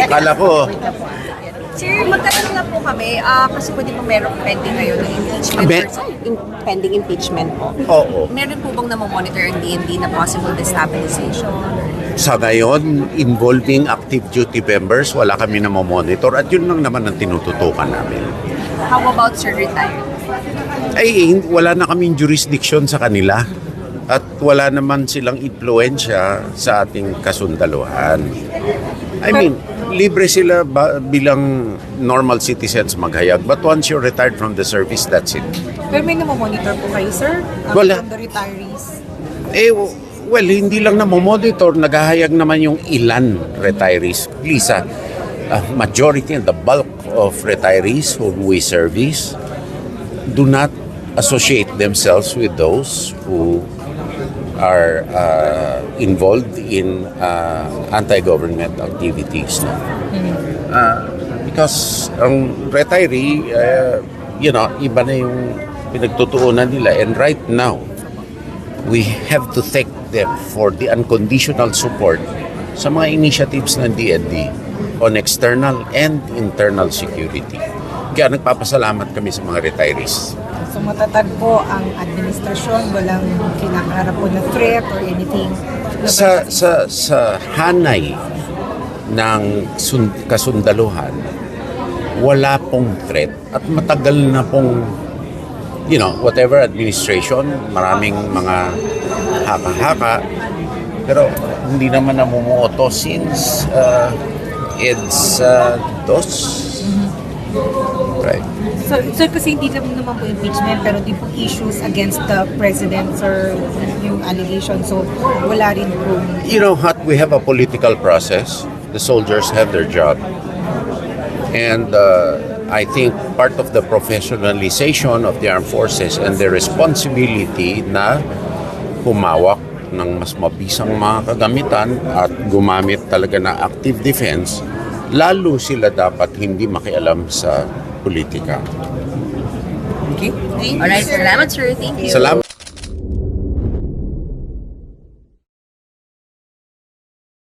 Akala ko, Sir, magtanong lang po kami, kasi po di po merong pending ngayon ng impeachment. Pending impeachment po. oo. Meron po bang namomonitor ang DND na possible destabilization? Sa ngayon, involving active duty members, wala kami na monitor at yun lang naman ang tinututukan namin. How about sir retired? Ay, wala na kaming jurisdiction sa kanila at wala naman silang impluensya sa ating kasundaluhan. I mean, libre sila bilang normal citizens maghayag. But once you're retired from the service, that's it. Pero may namomonitor po kayo, sir? Wala. From the retirees? Well, hindi lang namomonitor, naghahayag naman yung ilan retirees. Please, majority and the bulk of retirees whom we service do not associate themselves with those who are involved in anti-government activities. Because ang retiree, iba na yung pinagtutuunan nila. And right now, we have to thank them for the unconditional support sa mga initiatives ng DND on external and internal security. Kaya nagpapasalamat kami sa mga retirees. So matatag po ang administrasyon, walang kinakaharap po na threat or anything? Sa hanay ng kasundaluhan, wala pong threat at matagal na pong whatever administration, maraming mga haka-haka, pero hindi naman namumuoto since EDS DOS. Right. So kasi hindi naman po impeachment, pero di po issues against the president, sir, yung allegation. So wala rin po. You know what? We have a political process. The soldiers have their job. And I think part of the professionalization of the armed forces and the responsibility na humawak ng mas mabisang mga kagamitan at gumamit talaga ng active defense, lalo sila dapat hindi makialam sa politika. Alright, salamat sir. Thank you. Salamat.